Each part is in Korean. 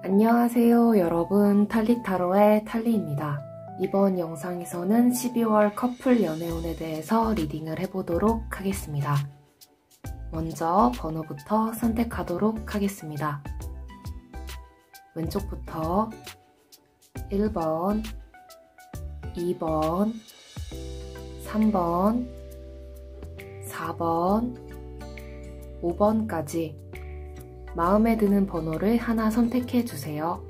안녕하세요 여러분, 탈리타로의 탈리입니다. 이번 영상에서는 12월 커플 연애운에 대해서 리딩을 해보도록 하겠습니다. 먼저 번호부터 선택하도록 하겠습니다. 왼쪽부터 1번, 2번, 3번, 4번, 5번까지 마음에 드는 번호를 하나 선택해 주세요.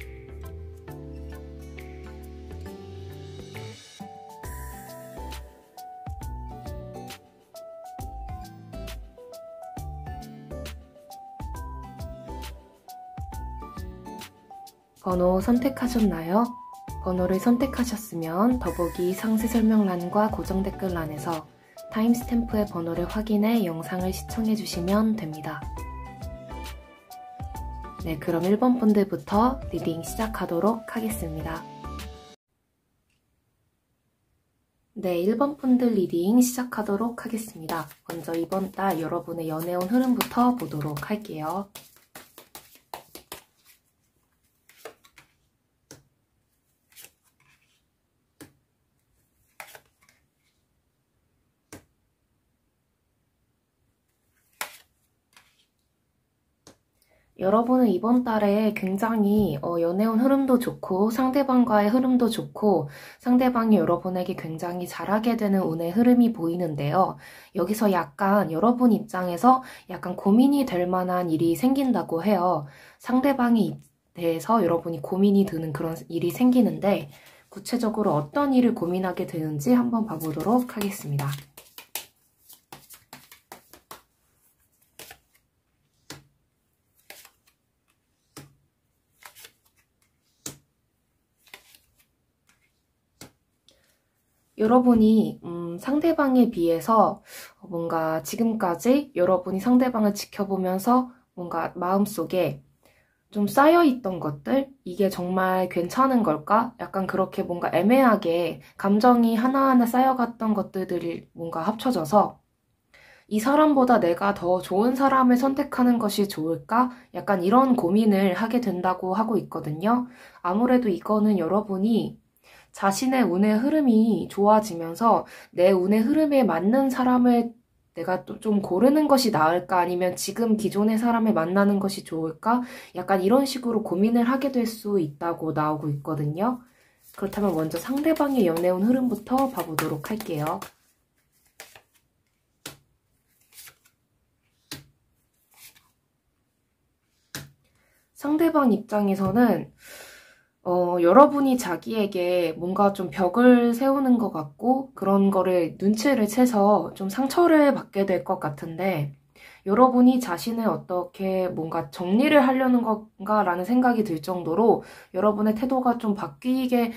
번호 선택하셨나요? 번호를 선택하셨으면 더보기 상세 설명란과 고정 댓글란에서 타임스탬프의 번호를 확인해 영상을 시청해 주시면 됩니다. 네, 그럼 1번 분들부터 리딩 시작하도록 하겠습니다. 네, 1번 분들 리딩 시작하도록 하겠습니다. 먼저 이번 달 여러분의 연애운 흐름부터 보도록 할게요. 여러분은 이번 달에 굉장히 연애운 흐름도 좋고 상대방과의 흐름도 좋고 상대방이 여러분에게 굉장히 잘하게 되는 운의 흐름이 보이는데요. 여기서 약간 여러분 입장에서 약간 고민이 될 만한 일이 생긴다고 해요. 상대방에 대해서 여러분이 고민이 드는 그런 일이 생기는데 구체적으로 어떤 일을 고민하게 되는지 한번 봐보도록 하겠습니다. 여러분이 상대방에 비해서 뭔가 지금까지 여러분이 상대방을 지켜보면서 뭔가 마음속에 좀 쌓여있던 것들, 이게 정말 괜찮은 걸까? 약간 그렇게 뭔가 애매하게 감정이 하나하나 쌓여갔던 것들이 뭔가 합쳐져서 이 사람보다 내가 더 좋은 사람을 선택하는 것이 좋을까? 약간 이런 고민을 하게 된다고 하고 있거든요. 아무래도 이거는 여러분이 자신의 운의 흐름이 좋아지면서 내 운의 흐름에 맞는 사람을 내가 좀 고르는 것이 나을까? 아니면 지금 기존의 사람을 만나는 것이 좋을까? 약간 이런 식으로 고민을 하게 될 수 있다고 나오고 있거든요. 그렇다면 먼저 상대방의 연애운 흐름부터 봐보도록 할게요. 상대방 입장에서는 여러분이 자기에게 뭔가 좀 벽을 세우는 것 같고 그런 거를 눈치를 채서 좀 상처를 받게 될 것 같은데 여러분이 자신을 어떻게 뭔가 정리를 하려는 건가라는 생각이 들 정도로 여러분의 태도가 좀 바뀌게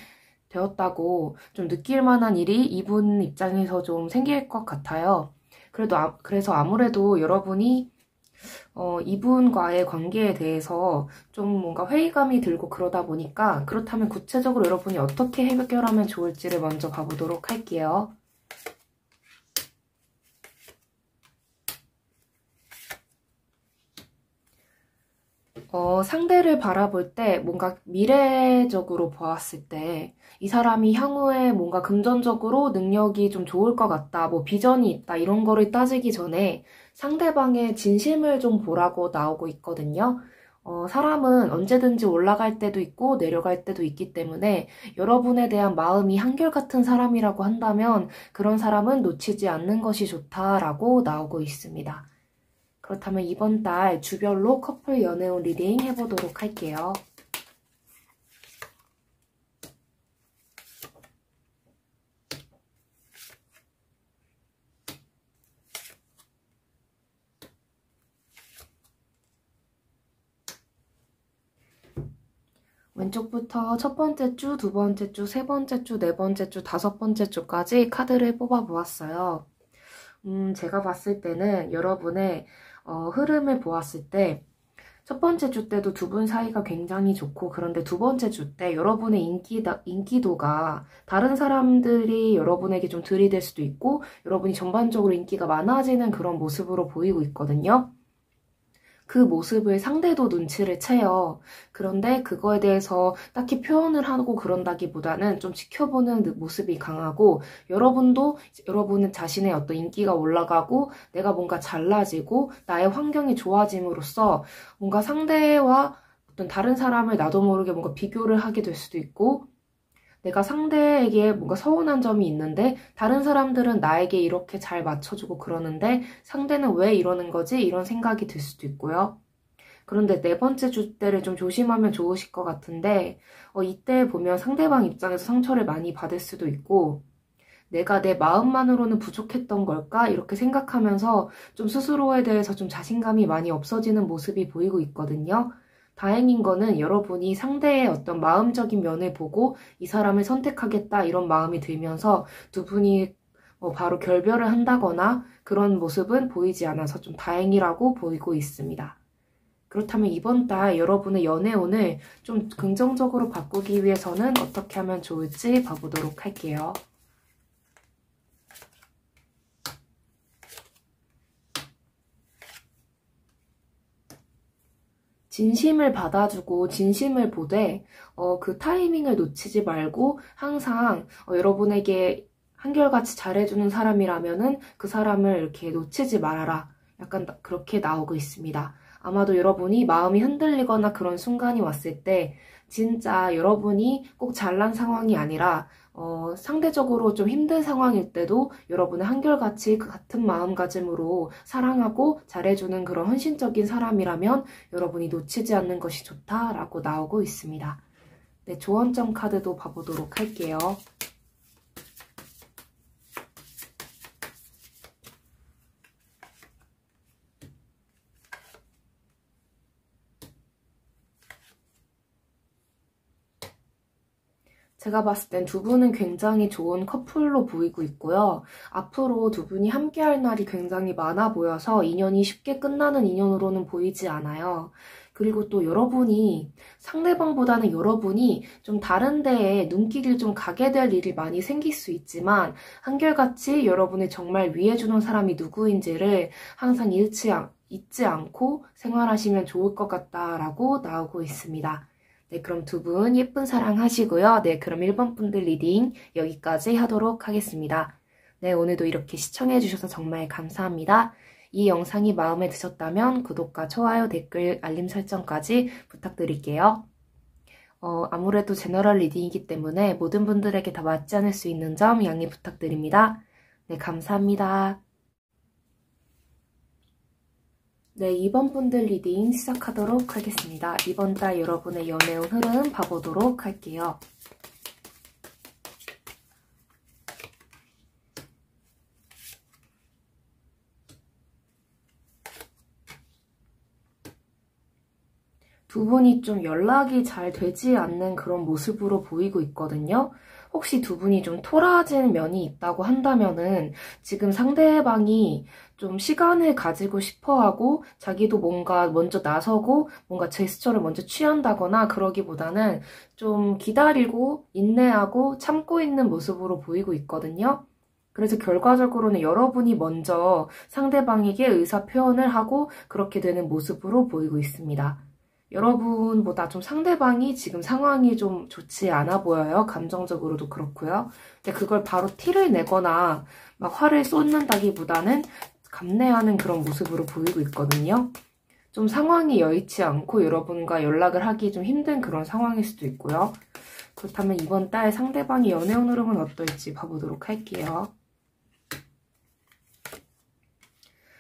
되었다고 좀 느낄 만한 일이 이분 입장에서 좀 생길 것 같아요. 그래서 아무래도 여러분이 이분과의 관계에 대해서 좀 뭔가 회의감이 들고 그러다 보니까 그렇다면 구체적으로 여러분이 어떻게 해결하면 좋을지를 먼저 봐보도록 할게요. 상대를 바라볼 때 뭔가 미래적으로 보았을 때 이 사람이 향후에 뭔가 금전적으로 능력이 좀 좋을 것 같다, 뭐 비전이 있다 이런 거를 따지기 전에 상대방의 진심을 좀 보라고 나오고 있거든요. 사람은 언제든지 올라갈 때도 있고 내려갈 때도 있기 때문에 여러분에 대한 마음이 한결같은 사람이라고 한다면 그런 사람은 놓치지 않는 것이 좋다라고 나오고 있습니다. 그렇다면 이번 달 주별로 커플 연애운 리딩 해보도록 할게요. 왼쪽부터 첫 번째 주, 두 번째 주, 세 번째 주, 네 번째 주, 다섯 번째 주까지 카드를 뽑아보았어요. 제가 봤을 때는 여러분의 흐름을 보았을 때 첫 번째 주 때도 두 분 사이가 굉장히 좋고, 그런데 두 번째 주 때 여러분의 인기도가 다른 사람들이 여러분에게 좀 들이댈 수도 있고, 여러분이 전반적으로 인기가 많아지는 그런 모습으로 보이고 있거든요. 그 모습을 상대도 눈치를 채요. 그런데 그거에 대해서 딱히 표현을 하고 그런다기보다는 좀 지켜보는 모습이 강하고, 여러분은 자신의 어떤 인기가 올라가고 내가 뭔가 잘나지고 나의 환경이 좋아짐으로써 뭔가 상대와 어떤 다른 사람을 나도 모르게 뭔가 비교를 하게 될 수도 있고, 내가 상대에게 뭔가 서운한 점이 있는데 다른 사람들은 나에게 이렇게 잘 맞춰주고 그러는데 상대는 왜 이러는 거지? 이런 생각이 들 수도 있고요. 그런데 네 번째 주 때를 좀 조심하면 좋으실 것 같은데, 이때 보면 상대방 입장에서 상처를 많이 받을 수도 있고, 내가 내 마음만으로는 부족했던 걸까? 이렇게 생각하면서 좀 스스로에 대해서 좀 자신감이 많이 없어지는 모습이 보이고 있거든요. 다행인 거는 여러분이 상대의 어떤 마음적인 면을 보고 이 사람을 선택하겠다 이런 마음이 들면서 두 분이 바로 결별을 한다거나 그런 모습은 보이지 않아서 좀 다행이라고 보이고 있습니다. 그렇다면 이번 달 여러분의 연애운을 좀 긍정적으로 바꾸기 위해서는 어떻게 하면 좋을지 봐보도록 할게요. 진심을 받아주고 진심을 보되 그 타이밍을 놓치지 말고 항상 여러분에게 한결같이 잘해주는 사람이라면은 그 사람을 이렇게 놓치지 말아라. 약간 그렇게 나오고 있습니다. 아마도 여러분이 마음이 흔들리거나 그런 순간이 왔을 때 진짜 여러분이 꼭 잘난 상황이 아니라 상대적으로 좀 힘든 상황일 때도 여러분은 한결같이 그 같은 마음가짐으로 사랑하고 잘해주는 그런 헌신적인 사람이라면 여러분이 놓치지 않는 것이 좋다라고 나오고 있습니다. 네, 조언점 카드도 봐보도록 할게요. 제가 봤을 땐 두 분은 굉장히 좋은 커플로 보이고 있고요. 앞으로 두 분이 함께할 날이 굉장히 많아 보여서 인연이 쉽게 끝나는 인연으로는 보이지 않아요. 그리고 또 상대방보다는 여러분이 좀 다른 데에 눈길을 좀 가게 될 일이 많이 생길 수 있지만 한결같이 여러분을 정말 위해주는 사람이 누구인지를 항상 잊지 않고 생활하시면 좋을 것 같다라고 나오고 있습니다. 네, 그럼 두 분 예쁜 사랑 하시고요. 네, 그럼 1번 분들 리딩 여기까지 하도록 하겠습니다. 네, 오늘도 이렇게 시청해주셔서 정말 감사합니다. 이 영상이 마음에 드셨다면 구독과 좋아요, 댓글, 알림 설정까지 부탁드릴게요. 아무래도 제너럴 리딩이기 때문에 모든 분들에게 다 맞지 않을 수 있는 점 양해 부탁드립니다. 네, 감사합니다. 네, 2번 분들 리딩 시작하도록 하겠습니다. 이번 달 여러분의 연애운 흐름 봐보도록 할게요. 두 분이 좀 연락이 잘 되지 않는 그런 모습으로 보이고 있거든요. 혹시 두 분이 좀 토라진 면이 있다고 한다면은 지금 상대방이 좀 시간을 가지고 싶어 하고 자기도 뭔가 먼저 나서고 뭔가 제스처를 먼저 취한다거나 그러기보다는 좀 기다리고 인내하고 참고 있는 모습으로 보이고 있거든요. 그래서 결과적으로는 여러분이 먼저 상대방에게 의사 표현을 하고 그렇게 되는 모습으로 보이고 있습니다. 여러분보다 좀 상대방이 지금 상황이 좀 좋지 않아 보여요. 감정적으로도 그렇고요. 근데 그걸 바로 티를 내거나 막 화를 쏟는다기보다는 감내하는 그런 모습으로 보이고 있거든요. 좀 상황이 여의치 않고 여러분과 연락을 하기 좀 힘든 그런 상황일 수도 있고요. 그렇다면 이번 달 상대방의 연애운 흐름은 어떨지 봐보도록 할게요.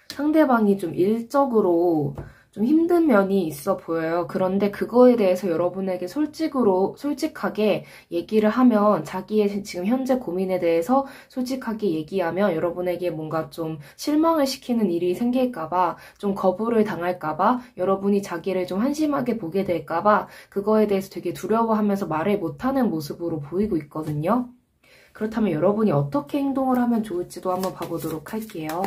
상대방이 좀 일적으로 좀 힘든 면이 있어 보여요. 그런데 그거에 대해서 여러분에게 솔직하게 얘기를 하면 자기의 지금 현재 고민에 대해서 솔직하게 얘기하면 여러분에게 뭔가 좀 실망을 시키는 일이 생길까봐 좀 거부를 당할까봐 여러분이 자기를 좀 한심하게 보게 될까봐 그거에 대해서 되게 두려워하면서 말을 못하는 모습으로 보이고 있거든요. 그렇다면 여러분이 어떻게 행동을 하면 좋을지도 한번 봐보도록 할게요.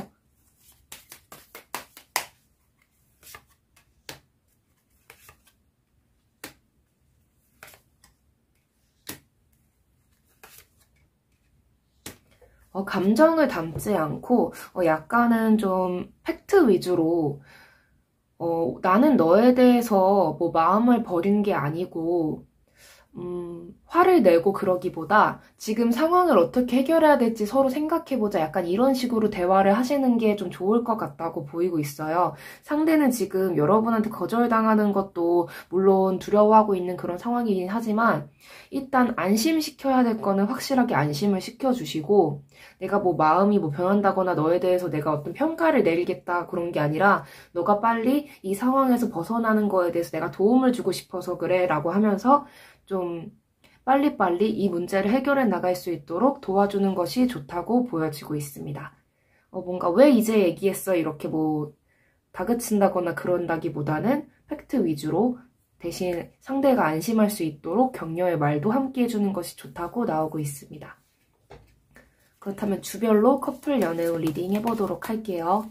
감정을 담지 않고 약간은 좀 팩트 위주로 나는 너에 대해서 뭐 마음을 버린 게 아니고 화를 내고 그러기보다 지금 상황을 어떻게 해결해야 될지 서로 생각해보자. 약간 이런 식으로 대화를 하시는 게 좀 좋을 것 같다고 보이고 있어요. 상대는 지금 여러분한테 거절당하는 것도 물론 두려워하고 있는 그런 상황이긴 하지만 일단 안심시켜야 될 거는 확실하게 안심을 시켜주시고 내가 뭐 마음이 뭐 변한다거나 너에 대해서 내가 어떤 평가를 내리겠다 그런 게 아니라 너가 빨리 이 상황에서 벗어나는 거에 대해서 내가 도움을 주고 싶어서 그래 라고 하면서 좀 빨리빨리 이 문제를 해결해 나갈 수 있도록 도와주는 것이 좋다고 보여지고 있습니다. 뭔가 왜 이제 얘기했어? 이렇게 뭐 다그친다거나 그런다기보다는 팩트 위주로 대신 상대가 안심할 수 있도록 격려의 말도 함께 해주는 것이 좋다고 나오고 있습니다. 그렇다면 주별로 커플 연애운 리딩 해보도록 할게요.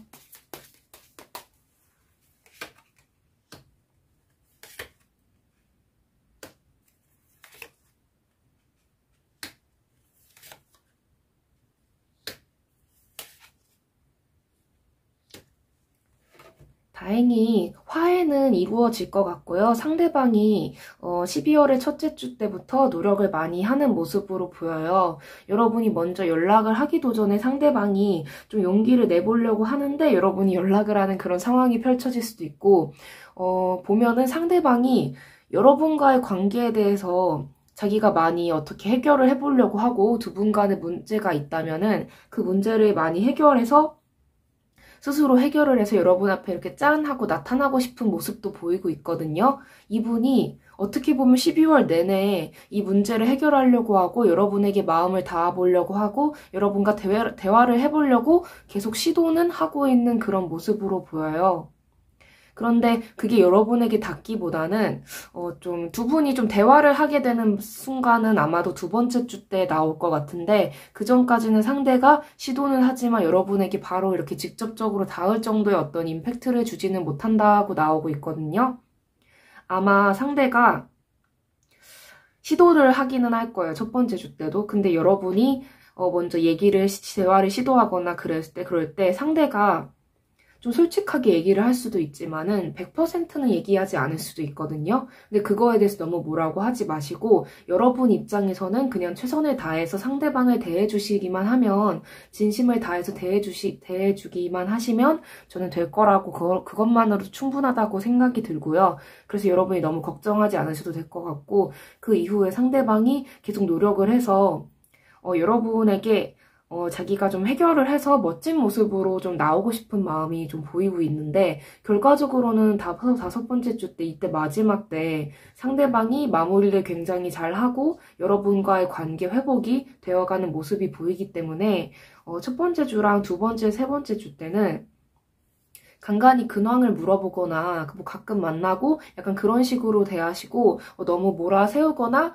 다행히 화해는 이루어질 것 같고요. 상대방이 12월의 첫째 주 때부터 노력을 많이 하는 모습으로 보여요. 여러분이 먼저 연락을 하기도 전에 상대방이 좀 용기를 내보려고 하는데 여러분이 연락을 하는 그런 상황이 펼쳐질 수도 있고 보면은 상대방이 여러분과의 관계에 대해서 자기가 많이 어떻게 해결을 해보려고 하고 두 분 간의 문제가 있다면은 그 문제를 많이 해결해서 스스로 해결을 해서 여러분 앞에 이렇게 짠 하고 나타나고 싶은 모습도 보이고 있거든요. 이분이 어떻게 보면 12월 내내 이 문제를 해결하려고 하고 여러분에게 마음을 닿아보려고 하고 여러분과 대화를 해보려고 계속 시도는 하고 있는 그런 모습으로 보여요. 그런데 그게 여러분에게 닿기보다는 좀 두 분이 좀 대화를 하게 되는 순간은 아마도 두 번째 주 때 나올 것 같은데 그 전까지는 상대가 시도는 하지만 여러분에게 바로 이렇게 직접적으로 닿을 정도의 어떤 임팩트를 주지는 못한다고 나오고 있거든요. 아마 상대가 시도를 하기는 할 거예요. 첫 번째 주 때도. 근데 여러분이 먼저 대화를 시도하거나 그럴 때 상대가 좀 솔직하게 얘기를 할 수도 있지만은 100%는 얘기하지 않을 수도 있거든요. 근데 그거에 대해서 너무 뭐라고 하지 마시고 여러분 입장에서는 그냥 최선을 다해서 상대방을 대해주시기만 하면 진심을 다해서 대해주기만 하시면 저는 될 거라고 그것만으로도 충분하다고 생각이 들고요. 그래서 여러분이 너무 걱정하지 않으셔도 될 것 같고 그 이후에 상대방이 계속 노력을 해서 여러분에게 자기가 좀 해결을 해서 멋진 모습으로 좀 나오고 싶은 마음이 좀 보이고 있는데 결과적으로는 다섯 번째 주 때 이때 마지막 때 상대방이 마무리를 굉장히 잘하고 여러분과의 관계 회복이 되어가는 모습이 보이기 때문에 첫 번째 주랑 두 번째, 세 번째 주 때는 간간히 근황을 물어보거나 뭐 가끔 만나고 약간 그런 식으로 대하시고 너무 몰아세우거나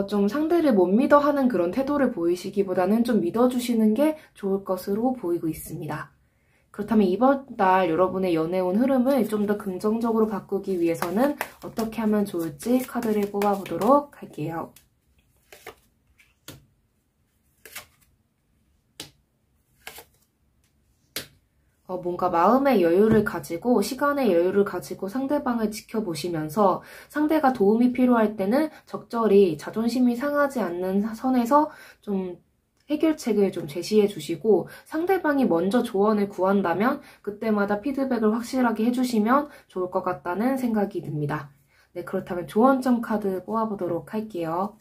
좀 상대를 못 믿어 하는 그런 태도를 보이시기보다는 좀 믿어주시는 게 좋을 것으로 보이고 있습니다. 그렇다면 이번 달 여러분의 연애운 흐름을 좀 더 긍정적으로 바꾸기 위해서는 어떻게 하면 좋을지 카드를 뽑아보도록 할게요. 뭔가 마음의 여유를 가지고 시간의 여유를 가지고 상대방을 지켜보시면서 상대가 도움이 필요할 때는 적절히 자존심이 상하지 않는 선에서 좀 해결책을 좀 제시해 주시고 상대방이 먼저 조언을 구한다면 그때마다 피드백을 확실하게 해주시면 좋을 것 같다는 생각이 듭니다. 네, 그렇다면 조언점 카드 뽑아보도록 할게요.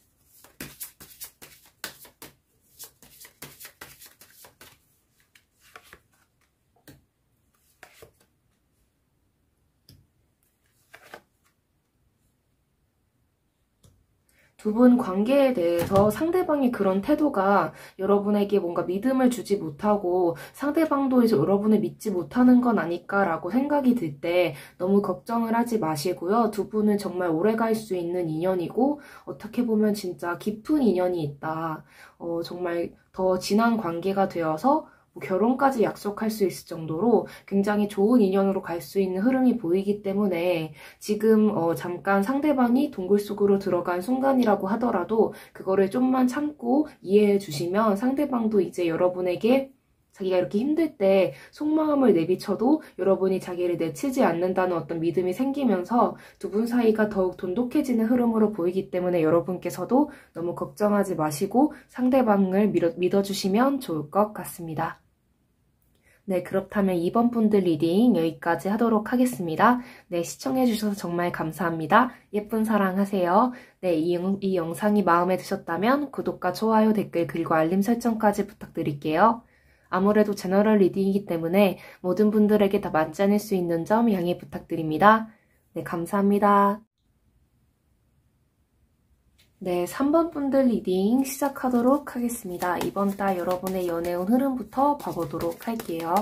두 분 관계에 대해서 상대방의 그런 태도가 여러분에게 뭔가 믿음을 주지 못하고 상대방도 이제 여러분을 믿지 못하는 건 아닐까라고 생각이 들 때 너무 걱정을 하지 마시고요. 두 분은 정말 오래 갈 수 있는 인연이고 어떻게 보면 진짜 깊은 인연이 있다. 정말 더 진한 관계가 되어서 뭐 결혼까지 약속할 수 있을 정도로 굉장히 좋은 인연으로 갈 수 있는 흐름이 보이기 때문에 지금 잠깐 상대방이 동굴 속으로 들어간 순간이라고 하더라도 그거를 좀만 참고 이해해 주시면 상대방도 이제 여러분에게 자기가 이렇게 힘들 때 속마음을 내비쳐도 여러분이 자기를 내치지 않는다는 어떤 믿음이 생기면서 두 분 사이가 더욱 돈독해지는 흐름으로 보이기 때문에 여러분께서도 너무 걱정하지 마시고 상대방을 믿어주시면 좋을 것 같습니다. 네, 그렇다면 이번 분들 리딩 여기까지 하도록 하겠습니다. 네, 시청해주셔서 정말 감사합니다. 예쁜 사랑하세요. 네, 이 영상이 마음에 드셨다면 구독과 좋아요, 댓글, 그리고 알림 설정까지 부탁드릴게요. 아무래도 제너럴 리딩이기 때문에 모든 분들에게 다 맞지 않을 수 있는 점 양해 부탁드립니다. 네, 감사합니다. 네, 3번 분들 리딩 시작하도록 하겠습니다. 이번 달 여러분의 연애운 흐름부터 봐보도록 할게요.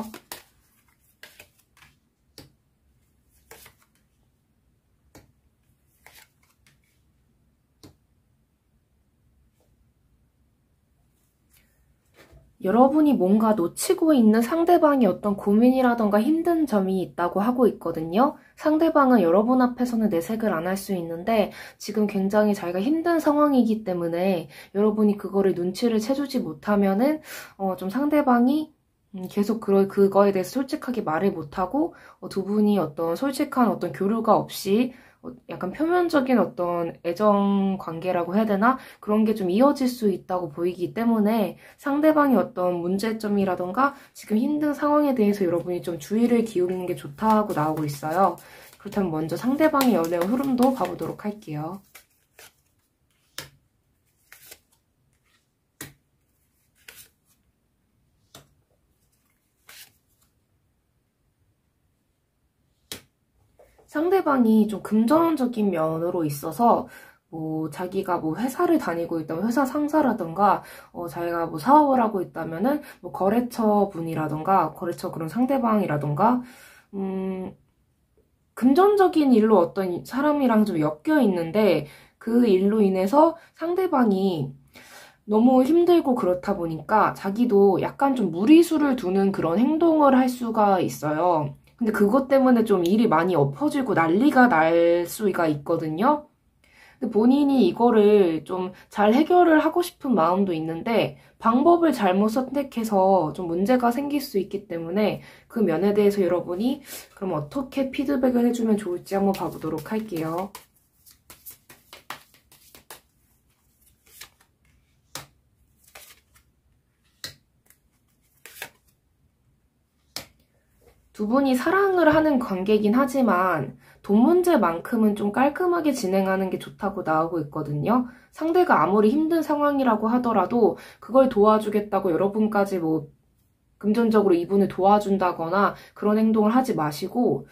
여러분이 뭔가 놓치고 있는 상대방의 어떤 고민이라던가 힘든 점이 있다고 하고 있거든요. 상대방은 여러분 앞에서는 내색을 안 할 수 있는데 지금 굉장히 자기가 힘든 상황이기 때문에 여러분이 그거를 눈치를 채주지 못하면은 좀 상대방이 계속 그거에 대해서 솔직하게 말을 못하고 두 분이 어떤 솔직한 어떤 교류가 없이 약간 표면적인 어떤 애정 관계라고 해야 되나? 그런 게 좀 이어질 수 있다고 보이기 때문에 상대방의 어떤 문제점이라던가 지금 힘든 상황에 대해서 여러분이 좀 주의를 기울이는 게 좋다고 나오고 있어요. 그렇다면 먼저 상대방의 연애 흐름도 봐보도록 할게요. 상대방이 좀 금전적인 면으로 있어서 뭐 자기가 뭐 회사를 다니고 있다면 회사 상사라던가 자기가 뭐 사업을 하고 있다면은 뭐 거래처 분이라던가 거래처 그런 상대방이라던가 금전적인 일로 어떤 사람이랑 좀 엮여 있는데 그 일로 인해서 상대방이 너무 힘들고 그렇다 보니까 자기도 약간 좀 무리수를 두는 그런 행동을 할 수가 있어요. 근데 그것 때문에 좀 일이 많이 엎어지고 난리가 날 수가 있거든요. 근데 본인이 이거를 좀 잘 해결을 하고 싶은 마음도 있는데 방법을 잘못 선택해서 좀 문제가 생길 수 있기 때문에 그 면에 대해서 여러분이 그럼 어떻게 피드백을 해주면 좋을지 한번 봐보도록 할게요. 두 분이 사랑을 하는 관계이긴 하지만 돈 문제만큼은 좀 깔끔하게 진행하는 게 좋다고 나오고 있거든요. 상대가 아무리 힘든 상황이라고 하더라도 그걸 도와주겠다고 여러분까지 뭐 금전적으로 이분을 도와준다거나 그런 행동을 하지 마시고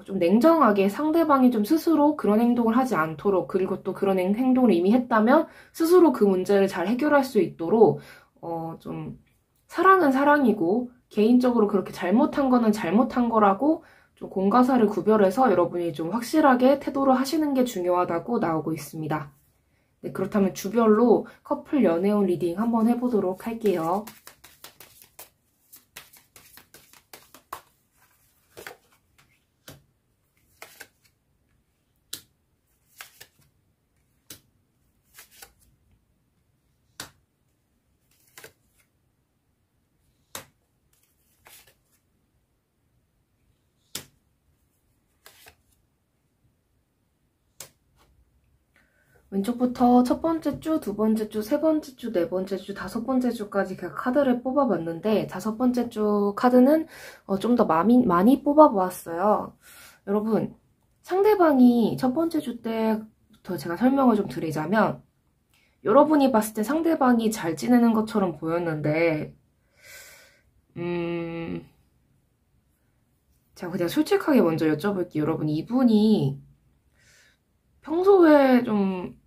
좀 냉정하게 상대방이 좀 스스로 그런 행동을 하지 않도록 그리고 또 그런 행동을 이미 했다면 스스로 그 문제를 잘 해결할 수 있도록 좀 사랑은 사랑이고 개인적으로 그렇게 잘못한 거는 잘못한 거라고 좀 공과사를 구별해서 여러분이 좀 확실하게 태도를 하시는 게 중요하다고 나오고 있습니다. 네, 그렇다면 주별로 커플 연애운 리딩 한번 해보도록 할게요. 왼쪽부터 첫 번째 주, 두 번째 주, 세 번째 주, 네 번째 주, 다섯 번째 주까지 제가 카드를 뽑아봤는데 다섯 번째 주 카드는 좀 더 많이 뽑아보았어요. 여러분, 상대방이 첫 번째 주 때부터 제가 설명을 좀 드리자면 여러분이 봤을 때 상대방이 잘 지내는 것처럼 보였는데 제가 그냥 솔직하게 먼저 여쭤볼게요. 여러분, 이분이 평소에 좀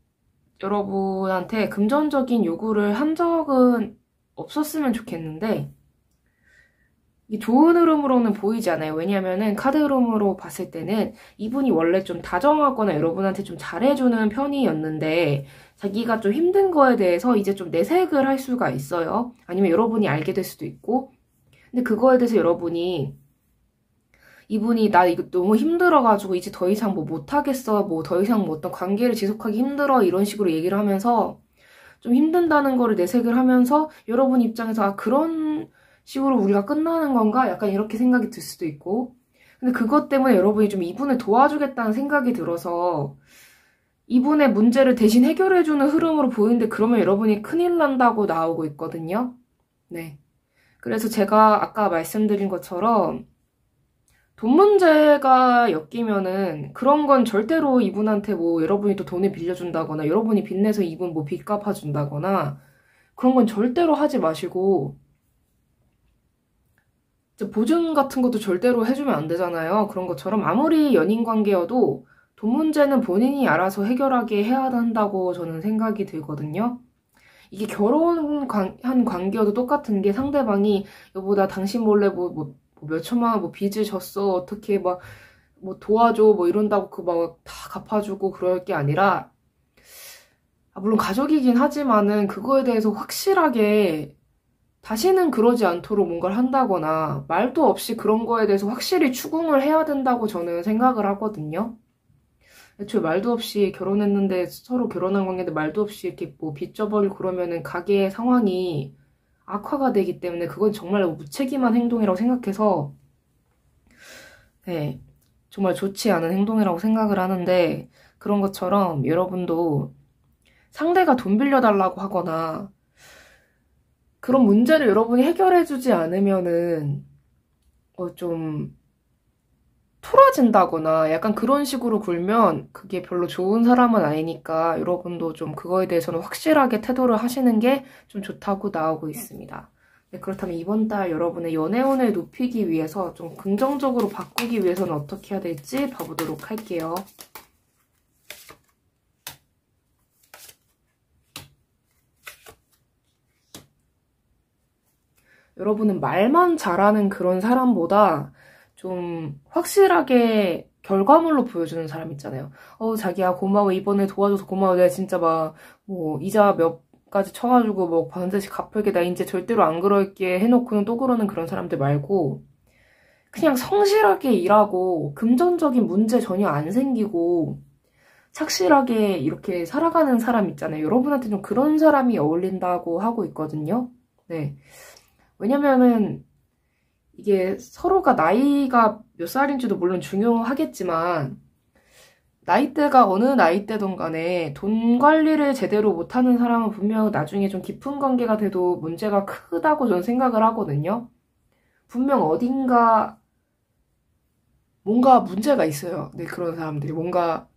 여러분한테 금전적인 요구를 한 적은 없었으면 좋겠는데 이게 좋은 흐름으로는 보이지 않아요. 왜냐면은 카드 흐름으로 봤을 때는 이분이 원래 좀 다정하거나 여러분한테 좀 잘해주는 편이었는데 자기가 좀 힘든 거에 대해서 이제 좀 내색을 할 수가 있어요. 아니면 여러분이 알게 될 수도 있고 근데 그거에 대해서 여러분이 이분이 나 이거 너무 힘들어가지고 이제 더 이상 뭐 못하겠어, 뭐 더 이상 뭐 어떤 관계를 지속하기 힘들어 이런 식으로 얘기를 하면서 좀 힘든다는 거를 내색을 하면서 여러분 입장에서 아 그런 식으로 우리가 끝나는 건가? 약간 이렇게 생각이 들 수도 있고 근데 그것 때문에 여러분이 좀 이분을 도와주겠다는 생각이 들어서 이분의 문제를 대신 해결해주는 흐름으로 보이는데 그러면 여러분이 큰일 난다고 나오고 있거든요. 네. 그래서 제가 아까 말씀드린 것처럼 돈 문제가 엮이면은 그런 건 절대로 이분한테 뭐 여러분이 또 돈을 빌려준다거나 여러분이 빚내서 이분 뭐 빚 갚아준다거나 그런 건 절대로 하지 마시고 보증 같은 것도 절대로 해주면 안 되잖아요. 그런 것처럼 아무리 연인 관계여도 돈 문제는 본인이 알아서 해결하게 해야 한다고 저는 생각이 들거든요. 이게 결혼한 관계여도 똑같은 게 상대방이 여보 나 당신 몰래 뭐 몇천만 원 뭐 빚을 졌어 어떻게 막 뭐 도와줘 뭐 이런다고 그 막 다 갚아주고 그럴 게 아니라 물론 가족이긴 하지만은 그거에 대해서 확실하게 다시는 그러지 않도록 뭔가를 한다거나 말도 없이 그런 거에 대해서 확실히 추궁을 해야 된다고 저는 생각을 하거든요. 애초에 말도 없이 결혼했는데 서로 결혼한 관계인데 말도 없이 이렇게 뭐 빚져버리고 그러면은 가게의 상황이 악화가 되기 때문에 그건 정말 무책임한 행동이라고 생각해서 네, 정말 좋지 않은 행동이라고 생각을 하는데 그런 것처럼 여러분도 상대가 돈 빌려달라고 하거나 그런 문제를 여러분이 해결해주지 않으면은 좀 토라진다거나 약간 그런 식으로 굴면 그게 별로 좋은 사람은 아니니까 여러분도 좀 그거에 대해서는 확실하게 태도를 하시는 게 좀 좋다고 나오고 있습니다. 네, 그렇다면 이번 달 여러분의 연애운을 높이기 위해서 좀 긍정적으로 바꾸기 위해서는 어떻게 해야 될지 봐보도록 할게요. 여러분은 말만 잘하는 그런 사람보다 좀 확실하게 결과물로 보여주는 사람 있잖아요. 자기야 고마워 이번에 도와줘서 고마워 내가 진짜 막 뭐 이자 몇 가지 쳐가지고 뭐 반드시 갚을게 나 이제 절대로 안 그럴게 해놓고는 또 그러는 그런 사람들 말고 그냥 성실하게 일하고 금전적인 문제 전혀 안 생기고 착실하게 이렇게 살아가는 사람 있잖아요. 여러분한테 좀 그런 사람이 어울린다고 하고 있거든요. 네. 왜냐면은 이게 서로가 나이가 몇 살인지도 물론 중요하겠지만 나이대가 어느 나이대든 간에 돈 관리를 제대로 못하는 사람은 분명 나중에 좀 깊은 관계가 돼도 문제가 크다고 저는 생각을 하거든요. 분명 어딘가 뭔가 문제가 있어요. 네, 그런 사람들이 뭔가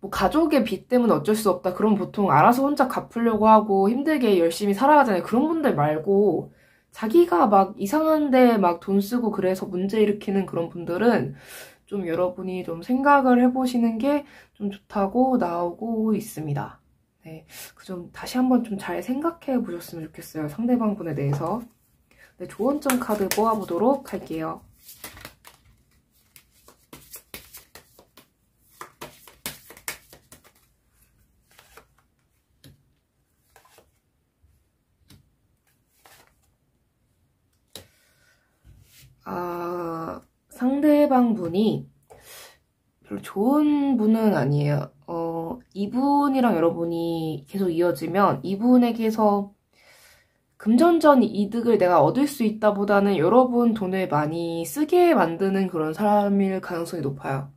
뭐 가족의 빚 때문에 어쩔 수 없다. 그럼 보통 알아서 혼자 갚으려고 하고 힘들게 열심히 살아가잖아요. 그런 분들 말고 자기가 막 이상한데 막 돈 쓰고 그래서 문제 일으키는 그런 분들은 좀 여러분이 좀 생각을 해보시는 게 좀 좋다고 나오고 있습니다. 네, 그 좀 다시 한번 좀 잘 생각해 보셨으면 좋겠어요. 상대방 분에 대해서. 네, 조언점 카드 뽑아보도록 할게요. 상대방 분이 별로 좋은 분은 아니에요. 이분이랑 여러분이 계속 이어지면 이분에게서 금전적 이득을 내가 얻을 수 있다 보다는 여러분 돈을 많이 쓰게 만드는 그런 사람일 가능성이 높아요.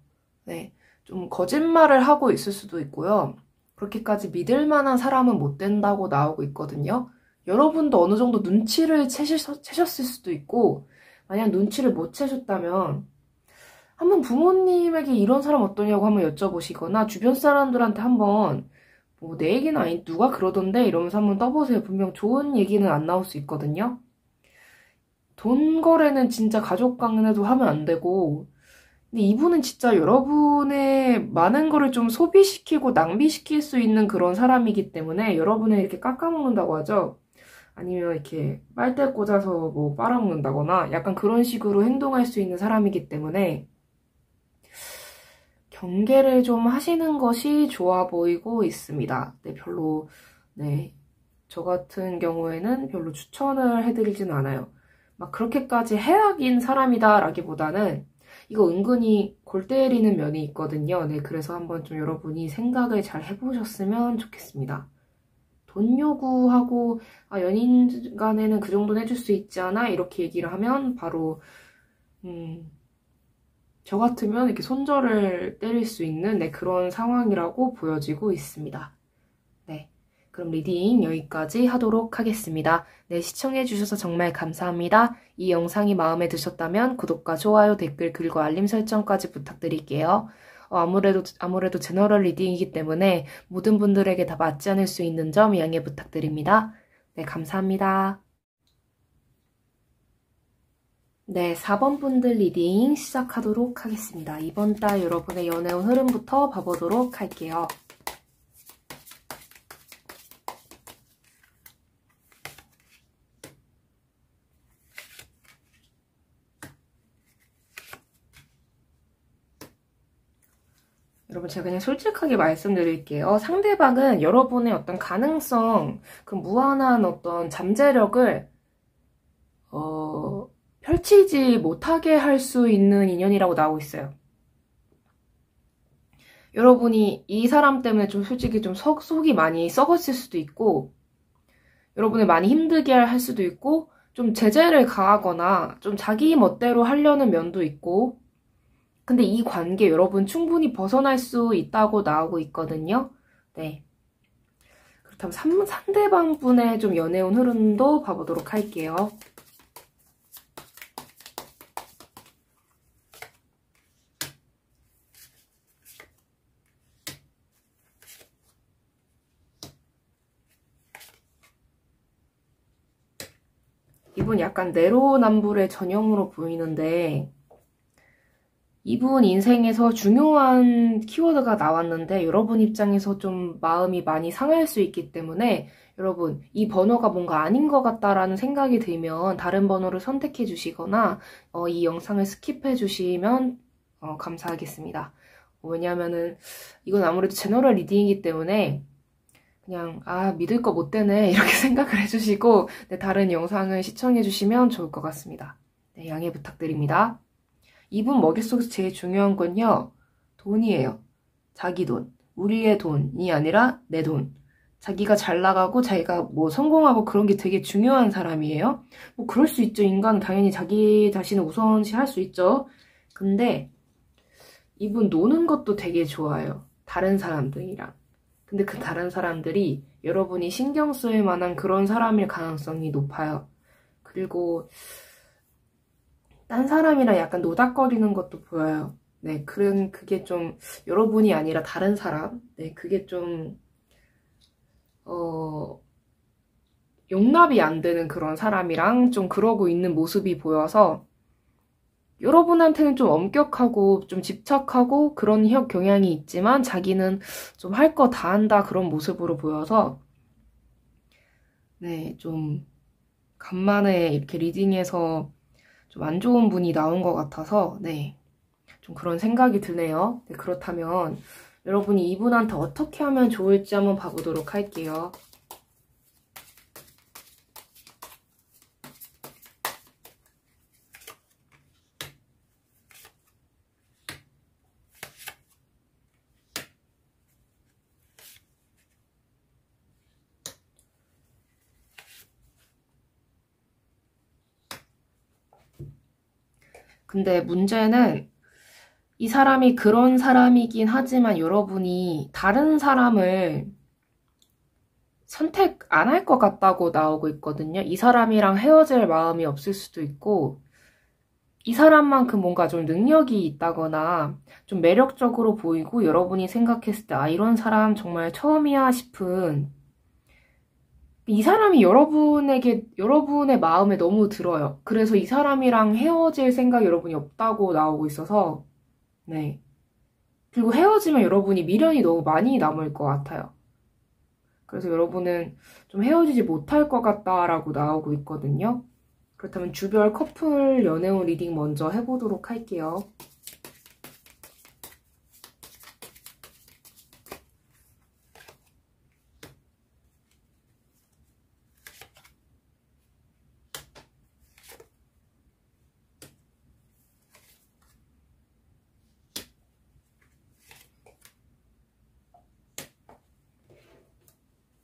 네, 좀 거짓말을 하고 있을 수도 있고요. 그렇게까지 믿을 만한 사람은 못 된다고 나오고 있거든요. 여러분도 어느 정도 눈치를 채셨을 수도 있고 만약 눈치를 못 채셨다면 한번 부모님에게 이런 사람 어떠냐고 한번 여쭤보시거나 주변 사람들한테 한번 뭐 내 얘기는 아니 누가 그러던데 이러면서 한번 떠보세요. 분명 좋은 얘기는 안 나올 수 있거든요. 돈 거래는 진짜 가족 간에도 하면 안 되고 근데 이분은 진짜 여러분의 많은 거를 좀 소비시키고 낭비시킬 수 있는 그런 사람이기 때문에 여러분을 이렇게 깎아먹는다고 하죠. 아니면 이렇게 빨대 꽂아서 뭐 빨아먹는다거나 약간 그런 식으로 행동할 수 있는 사람이기 때문에 경계를 좀 하시는 것이 좋아 보이고 있습니다. 네, 별로, 네, 저 같은 경우에는 별로 추천을 해드리진 않아요. 막 그렇게까지 해악인 사람이다라기보다는 이거 은근히 골 때리는 면이 있거든요. 네, 그래서 한번 좀 여러분이 생각을 잘 해보셨으면 좋겠습니다. 돈 요구하고 연인 간에는 그 정도는 해줄 수 있지 않아? 이렇게 얘기를 하면 바로 저 같으면 이렇게 손절을 때릴 수 있는 네, 그런 상황이라고 보여지고 있습니다. 네, 그럼 리딩 여기까지 하도록 하겠습니다. 네, 시청해주셔서 정말 감사합니다. 이 영상이 마음에 드셨다면 구독과 좋아요, 댓글, 그리고 알림 설정까지 부탁드릴게요. 아무래도 제너럴 리딩이기 때문에 모든 분들에게 다 맞지 않을 수 있는 점 양해 부탁드립니다. 네, 감사합니다. 네, 4번 분들 리딩 시작하도록 하겠습니다. 이번 달 여러분의 연애운 흐름부터 봐보도록 할게요. 여러분 제가 그냥 솔직하게 말씀드릴게요. 상대방은 여러분의 어떤 가능성, 그 무한한 어떤 잠재력을 펼치지 못하게 할 수 있는 인연이라고 나오고 있어요. 여러분이 이 사람 때문에 좀 솔직히 좀 속이 많이 썩었을 수도 있고 여러분을 많이 힘들게 할 수도 있고 좀 제재를 가하거나 좀 자기 멋대로 하려는 면도 있고 근데 이 관계 여러분 충분히 벗어날 수 있다고 나오고 있거든요. 네. 그렇다면 상대방 분의 좀 연애운 흐름도 봐보도록 할게요. 이분 약간 내로남불의 전형으로 보이는데 이분 인생에서 중요한 키워드가 나왔는데 여러분 입장에서 좀 마음이 많이 상할 수 있기 때문에 여러분 이 번호가 뭔가 아닌 것 같다라는 생각이 들면 다른 번호를 선택해 주시거나 이 영상을 스킵해 주시면 감사하겠습니다. 왜냐하면은 이건 아무래도 제너럴 리딩이기 때문에 그냥 믿을 거 못 되네 이렇게 생각을 해주시고 네, 다른 영상을 시청해 주시면 좋을 것 같습니다. 네, 양해 부탁드립니다. 이분 머릿속에서 제일 중요한 건요. 돈이에요. 자기 돈. 우리의 돈이 아니라 내 돈. 자기가 잘 나가고 자기가 뭐 성공하고 그런 게 되게 중요한 사람이에요. 뭐 그럴 수 있죠. 인간은 당연히 자기 자신을 우선시 할 수 있죠. 근데 이분 노는 것도 되게 좋아요. 다른 사람들이랑. 근데 그 다른 사람들이 여러분이 신경 쓸 만한 그런 사람일 가능성이 높아요. 그리고 딴 사람이랑 약간 노닥거리는 것도 보여요. 네, 그게 좀 여러분이 아니라 다른 사람. 네, 그게 좀 용납이 안 되는 그런 사람이랑 좀 그러고 있는 모습이 보여서 여러분한테는 좀 엄격하고 좀 집착하고 그런 경향이 있지만 자기는 좀 할 거 다 한다 그런 모습으로 보여서 네, 좀 간만에 이렇게 리딩에서 좀 안 좋은 분이 나온 것 같아서 네, 좀 그런 생각이 드네요. 네, 그렇다면 여러분이 이분한테 어떻게 하면 좋을지 한번 봐보도록 할게요. 근데 문제는 이 사람이 그런 사람이긴 하지만 여러분이 다른 사람을 선택 안 할 것 같다고 나오고 있거든요. 이 사람이랑 헤어질 마음이 없을 수도 있고 이 사람만큼 뭔가 좀 능력이 있다거나 좀 매력적으로 보이고 여러분이 생각했을 때 이런 사람 정말 처음이야 싶은 이 사람이 여러분의 마음에 너무 들어요. 그래서 이 사람이랑 헤어질 생각이 여러분이 없다고 나오고 있어서 네. 그리고 헤어지면 여러분이 미련이 너무 많이 남을 것 같아요. 그래서 여러분은 좀 헤어지지 못할 것 같다라고 나오고 있거든요. 그렇다면 주별 커플 연애운 리딩 먼저 해보도록 할게요.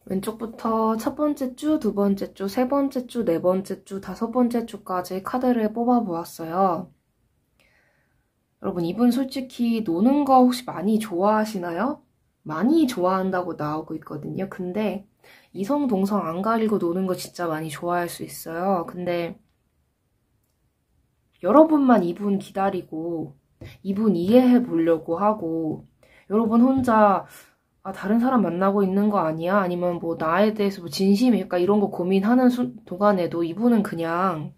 왼쪽부터 첫 번째 주, 두 번째 주, 세 번째 주, 네 번째 주, 다섯 번째 주까지 카드를 뽑아보았어요. 여러분, 이분 솔직히 노는 거 혹시 많이 좋아하시나요? 많이 좋아한다고 나오고 있거든요. 근데 이성, 동성 안 가리고 노는 거 진짜 많이 좋아할 수 있어요. 근데 여러분만 이분 기다리고 이분 이해해 보려고 하고 여러분 혼자 다른 사람 만나고 있는 거 아니야? 아니면 뭐 나에 대해서 뭐 진심일까? 이런 거 고민하는 동안에도 이분은 그냥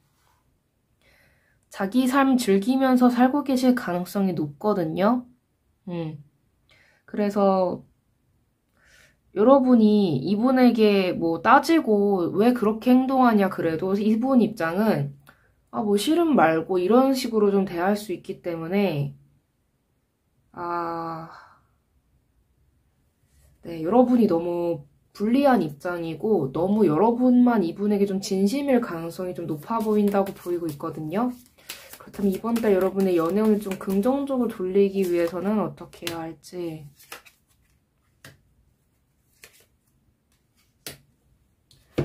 자기 삶 즐기면서 살고 계실 가능성이 높거든요. 그래서 여러분이 이분에게 뭐 따지고 왜 그렇게 행동하냐 그래도 이분 입장은 뭐 싫음 말고 이런 식으로 좀 대할 수 있기 때문에 네, 여러분이 너무 불리한 입장이고 너무 여러분만 이분에게 좀 진심일 가능성이 좀 높아 보인다고 보이고 있거든요. 그렇다면 이번 달 여러분의 연애운을 좀 긍정적으로 돌리기 위해서는 어떻게 해야 할지.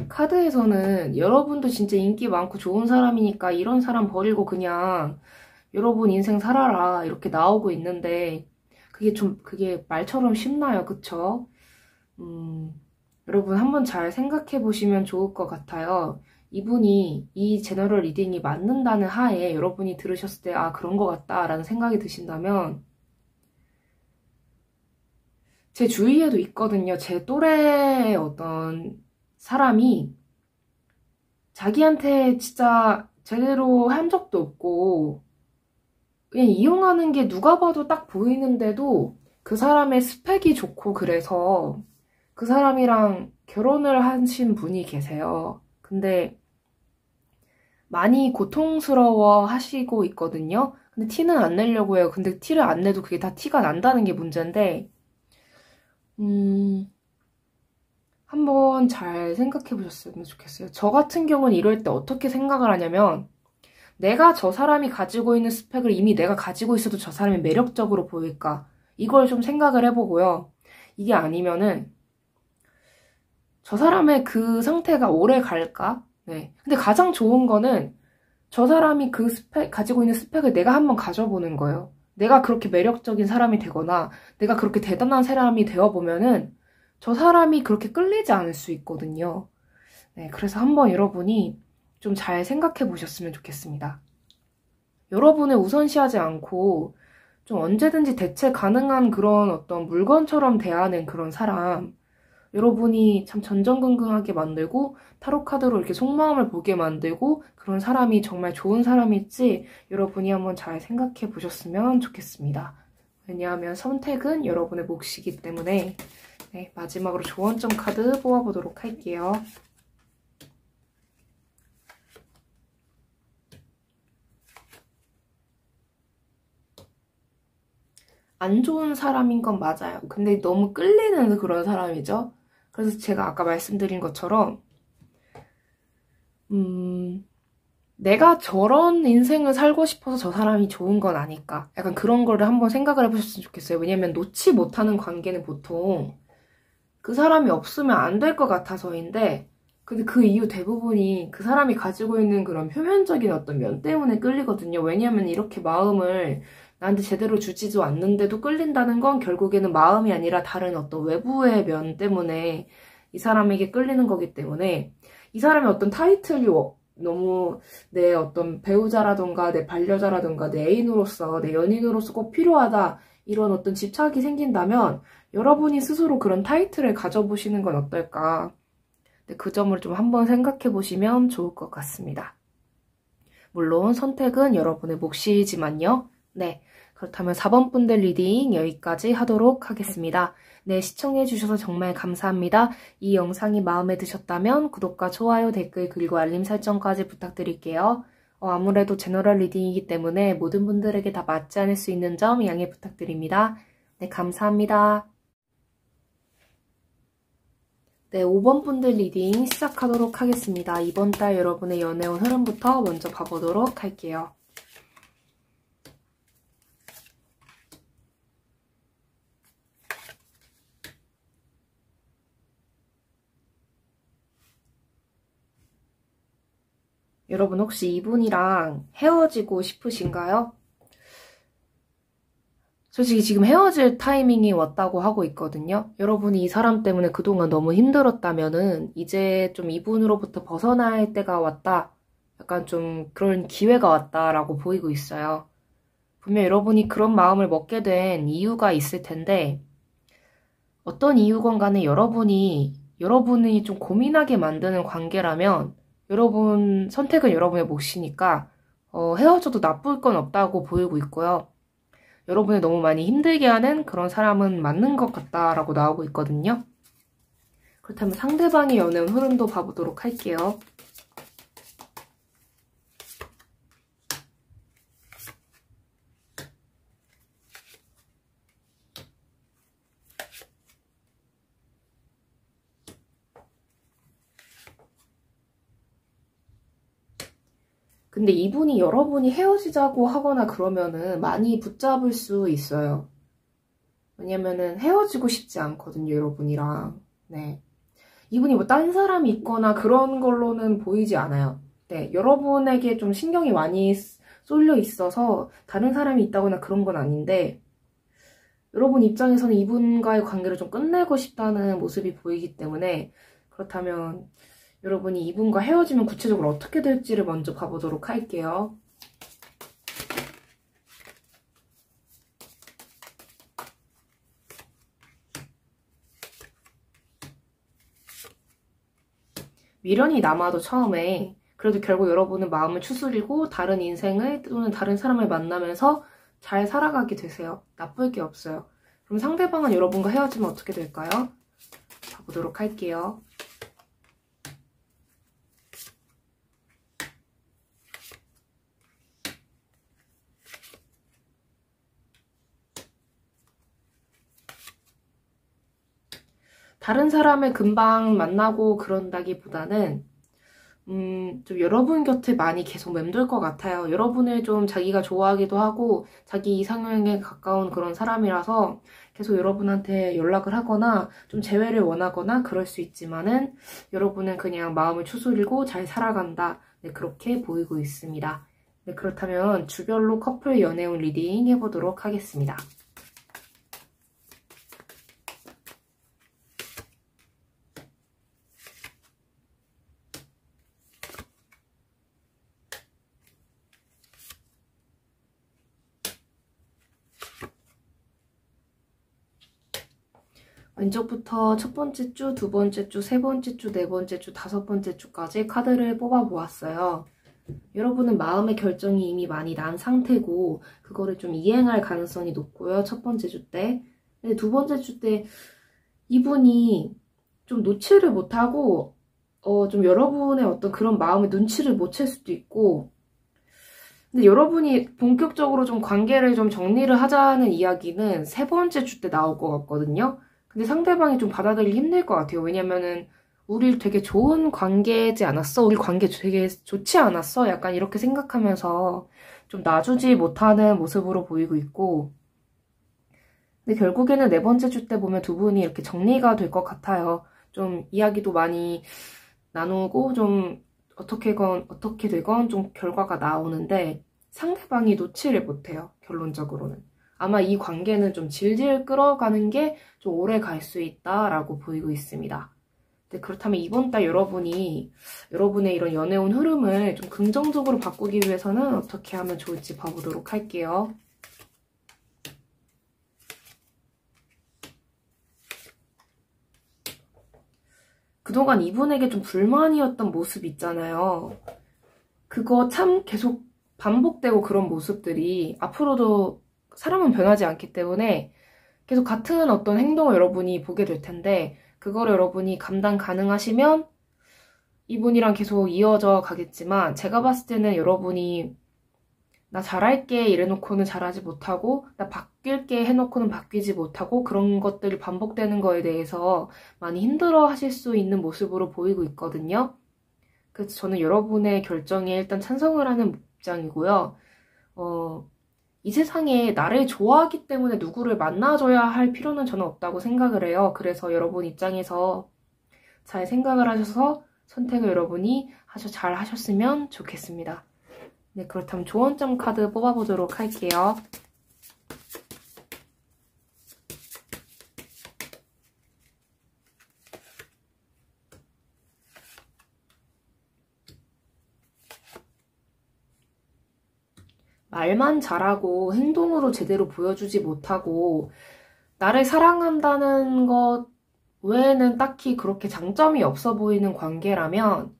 카드에서는 여러분도 진짜 인기 많고 좋은 사람이니까 이런 사람 버리고 그냥 여러분 인생 살아라 이렇게 나오고 있는데 그게 말처럼 쉽나요? 그쵸? 여러분 한번 잘 생각해 보시면 좋을 것 같아요. 이분이 이 제너럴 리딩이 맞는다는 하에 여러분이 들으셨을 때 그런 것 같다 라는 생각이 드신다면 제 주위에도 있거든요. 제 또래의 어떤 사람이 자기한테 진짜 제대로 한 적도 없고 그냥 이용하는 게 누가 봐도 딱 보이는데도 그 사람의 스펙이 좋고 그래서 그 사람이랑 결혼을 하신 분이 계세요. 근데 많이 고통스러워 하시고 있거든요. 근데 티는 안 내려고 해요. 근데 티를 안 내도 그게 다 티가 난다는 게 문제인데 한번 잘 생각해 보셨으면 좋겠어요. 저 같은 경우는 이럴 때 어떻게 생각을 하냐면 내가 저 사람이 가지고 있는 스펙을 이미 내가 가지고 있어도 저 사람이 매력적으로 보일까? 이걸 좀 생각을 해보고요. 이게 아니면은 저 사람의 그 상태가 오래 갈까? 네. 근데 가장 좋은 거는 저 사람이 그 가지고 있는 스펙을 내가 한번 가져보는 거예요. 내가 그렇게 매력적인 사람이 되거나 내가 그렇게 대단한 사람이 되어보면은 저 사람이 그렇게 끌리지 않을 수 있거든요. 네. 그래서 한번 여러분이 좀 잘 생각해 보셨으면 좋겠습니다. 여러분을 우선시하지 않고 좀 언제든지 대체 가능한 그런 어떤 물건처럼 대하는 그런 사람, 여러분이 참 전전긍긍하게 만들고 타로 카드로 이렇게 속마음을 보게 만들고 그런 사람이 정말 좋은 사람일지 여러분이 한번 잘 생각해 보셨으면 좋겠습니다. 왜냐하면 선택은 여러분의 몫이기 때문에. 네, 마지막으로 조언점 카드 뽑아보도록 할게요. 안 좋은 사람인 건 맞아요. 근데 너무 끌리는 그런 사람이죠. 그래서 제가 아까 말씀드린 것처럼 내가 저런 인생을 살고 싶어서 저 사람이 좋은 건 아닐까. 약간 그런 거를 한번 생각을 해보셨으면 좋겠어요. 왜냐면 놓지 못하는 관계는 보통 그 사람이 없으면 안 될 것 같아서인데 근데 그 이유 대부분이 그 사람이 가지고 있는 그런 표면적인 어떤 면 때문에 끌리거든요. 왜냐면 이렇게 마음을 나한테 제대로 주지도 않는데도 끌린다는 건 결국에는 마음이 아니라 다른 어떤 외부의 면 때문에 이 사람에게 끌리는 거기 때문에 이 사람의 어떤 타이틀이 너무 내 어떤 배우자라던가 내 반려자라던가 내 애인으로서 내 연인으로서 꼭 필요하다 이런 어떤 집착이 생긴다면 여러분이 스스로 그런 타이틀을 가져보시는 건 어떨까? 네, 그 점을 좀 한번 생각해 보시면 좋을 것 같습니다. 물론 선택은 여러분의 몫이지만요. 네, 그렇다면 4번 분들 리딩 여기까지 하도록 하겠습니다. 네, 시청해주셔서 정말 감사합니다. 이 영상이 마음에 드셨다면 구독과 좋아요, 댓글, 그리고 알림 설정까지 부탁드릴게요. 아무래도 제너럴 리딩이기 때문에 모든 분들에게 다 맞지 않을 수 있는 점 양해 부탁드립니다. 네, 감사합니다. 네, 5번 분들 리딩 시작하도록 하겠습니다. 이번 달 여러분의 연애운 흐름부터 먼저 봐보도록 할게요. 여러분 혹시 이분이랑 헤어지고 싶으신가요? 솔직히 지금 헤어질 타이밍이 왔다고 하고 있거든요. 여러분이 이 사람 때문에 그동안 너무 힘들었다면은 이제 좀 이분으로부터 벗어날 때가 왔다. 약간 좀 그런 기회가 왔다라고 보이고 있어요. 분명 여러분이 그런 마음을 먹게 된 이유가 있을 텐데 어떤 이유건 간에 여러분이 좀 고민하게 만드는 관계라면 여러분 선택은 여러분의 몫이니까 헤어져도 나쁠 건 없다고 보이고 있고요. 여러분을 너무 많이 힘들게 하는 그런 사람은 맞는 것 같다라고 나오고 있거든요. 그렇다면 상대방의 연애운 흐름도 봐보도록 할게요. 근데 이분이 여러분이 헤어지자고 하거나 그러면은 많이 붙잡을 수 있어요. 왜냐면은 헤어지고 싶지 않거든요, 여러분이랑. 네. 이분이 뭐 딴 사람이 있거나 그런 걸로는 보이지 않아요. 네. 여러분에게 좀 신경이 많이 쏠려 있어서 다른 사람이 있다거나 그런 건 아닌데 여러분 입장에서는 이분과의 관계를 좀 끝내고 싶다는 모습이 보이기 때문에 그렇다면 여러분이 이분과 헤어지면 구체적으로 어떻게 될지를 먼저 봐보도록 할게요. 미련이 남아도 처음에 그래도 결국 여러분은 마음을 추스리고 다른 인생을 또는 다른 사람을 만나면서 잘 살아가게 되세요. 나쁠 게 없어요. 그럼 상대방은 여러분과 헤어지면 어떻게 될까요? 봐보도록 할게요. 다른 사람을 금방 만나고 그런다기보다는 좀 여러분 곁에 많이 계속 맴돌 것 같아요. 여러분을 좀 자기가 좋아하기도 하고 자기 이상형에 가까운 그런 사람이라서 계속 여러분한테 연락을 하거나 좀 재회를 원하거나 그럴 수 있지만은 여러분은 그냥 마음을 추스리고 잘 살아간다. 네, 그렇게 보이고 있습니다. 네, 그렇다면 주별로 커플 연애운 리딩 해보도록 하겠습니다. 왼쪽부터 첫 번째 주, 두 번째 주, 세 번째 주, 네 번째 주, 다섯 번째 주까지 카드를 뽑아보았어요. 여러분은 마음의 결정이 이미 많이 난 상태고 그거를 좀 이행할 가능성이 높고요. 첫 번째 주 때. 근데 두 번째 주 때 이분이 좀 놓지를 못하고 좀 여러분의 어떤 그런 마음의 눈치를 못 챌 수도 있고 근데 여러분이 본격적으로 좀 관계를 좀 정리를 하자는 이야기는 세 번째 주 때 나올 것 같거든요. 근데 상대방이 좀 받아들이기 힘들 것 같아요. 왜냐면은 우리 되게 좋은 관계지 않았어? 우리 관계 되게 좋지 않았어? 약간 이렇게 생각하면서 좀 놔주지 못하는 모습으로 보이고 있고 근데 결국에는 네 번째 주 때 보면 두 분이 이렇게 정리가 될 것 같아요. 좀 이야기도 많이 나누고 좀 어떻게 되건 좀 결과가 나오는데 상대방이 놓지를 못해요. 결론적으로는. 아마 이 관계는 좀 질질 끌어가는 게 좀 오래 갈 수 있다라고 보이고 있습니다. 네, 그렇다면 이번 달 여러분의 이런 연애운 흐름을 좀 긍정적으로 바꾸기 위해서는 어떻게 하면 좋을지 봐보도록 할게요. 그동안 이분에게 좀 불만이었던 모습 있잖아요. 그거 참 계속 반복되고 그런 모습들이 앞으로도 사람은 변하지 않기 때문에 계속 같은 어떤 행동을 여러분이 보게 될 텐데 그거를 여러분이 감당 가능하시면 이분이랑 계속 이어져 가겠지만 제가 봤을 때는 여러분이 나 잘할게 이래놓고는 잘하지 못하고 나 바뀔게 해놓고는 바뀌지 못하고 그런 것들이 반복되는 거에 대해서 많이 힘들어 하실 수 있는 모습으로 보이고 있거든요. 그래서 저는 여러분의 결정에 일단 찬성을 하는 입장이고요. 이 세상에 나를 좋아하기 때문에 누구를 만나줘야 할 필요는 저는 없다고 생각을 해요. 그래서 여러분 입장에서 잘 생각을 하셔서 선택을 여러분이 잘 하셨으면 좋겠습니다. 네, 그렇다면 조언점 카드 뽑아보도록 할게요. 말만 잘하고 행동으로 제대로 보여주지 못하고 나를 사랑한다는 것 외에는 딱히 그렇게 장점이 없어 보이는 관계라면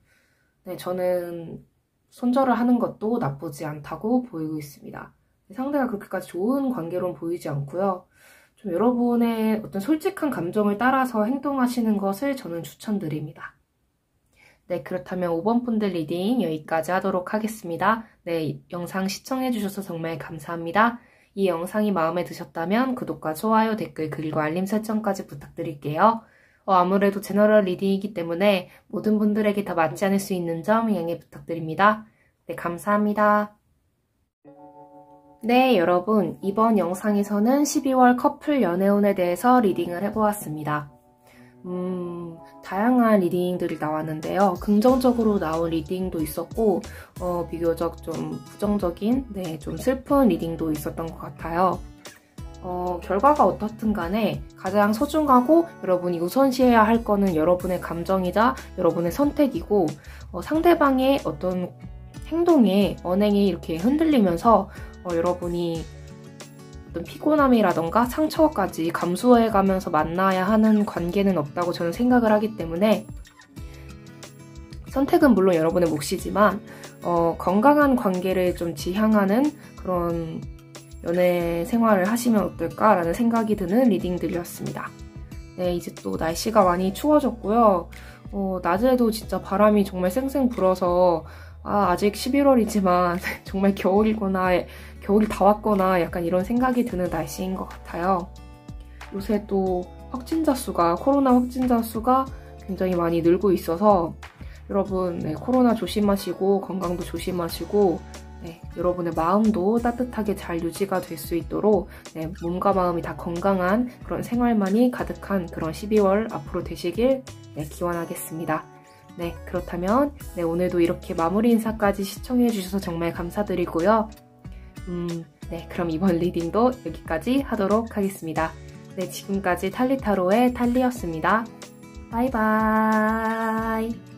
네, 저는 손절을 하는 것도 나쁘지 않다고 보이고 있습니다. 상대가 그렇게까지 좋은 관계로는 보이지 않고요. 좀 여러분의 어떤 솔직한 감정을 따라서 행동하시는 것을 저는 추천드립니다. 네, 그렇다면 5번 분들 리딩 여기까지 하도록 하겠습니다. 네, 영상 시청해주셔서 정말 감사합니다. 이 영상이 마음에 드셨다면 구독과 좋아요, 댓글, 그리고 알림 설정까지 부탁드릴게요. 아무래도 제너럴 리딩이기 때문에 모든 분들에게 다 맞지 않을 수 있는 점 양해 부탁드립니다. 네, 감사합니다. 네, 여러분, 이번 영상에서는 12월 커플 연애운에 대해서 리딩을 해보았습니다. 다양한 리딩들이 나왔는데요. 긍정적으로 나온 리딩도 있었고, 비교적 좀 부정적인, 네, 좀 슬픈 리딩도 있었던 것 같아요. 결과가 어떻든 간에 가장 소중하고 여러분이 우선시해야 할 거는 여러분의 감정이자 여러분의 선택이고, 상대방의 어떤 행동에, 언행이 이렇게 흔들리면서 여러분이 어떤 피곤함이라던가 상처까지 감수해가면서 만나야 하는 관계는 없다고 저는 생각을 하기 때문에 선택은 물론 여러분의 몫이지만 건강한 관계를 좀 지향하는 그런 연애 생활을 하시면 어떨까라는 생각이 드는 리딩들이었습니다. 네, 이제 또 날씨가 많이 추워졌고요. 낮에도 진짜 바람이 정말 쌩쌩 불어서 아직 11월이지만 정말 겨울이 다 왔거나 약간 이런 생각이 드는 날씨인 것 같아요. 요새 또 코로나 확진자 수가 굉장히 많이 늘고 있어서 여러분, 네, 코로나 조심하시고 건강도 조심하시고 네, 여러분의 마음도 따뜻하게 잘 유지가 될 수 있도록 네, 몸과 마음이 다 건강한 그런 생활만이 가득한 그런 12월 앞으로 되시길 네, 기원하겠습니다. 네, 그렇다면 네, 오늘도 이렇게 마무리 인사까지 시청해주셔서 정말 감사드리고요. 네, 그럼 이번 리딩도 여기까지 하도록 하겠습니다. 네, 지금까지 탈리타로의 탈리였습니다. 바이바이.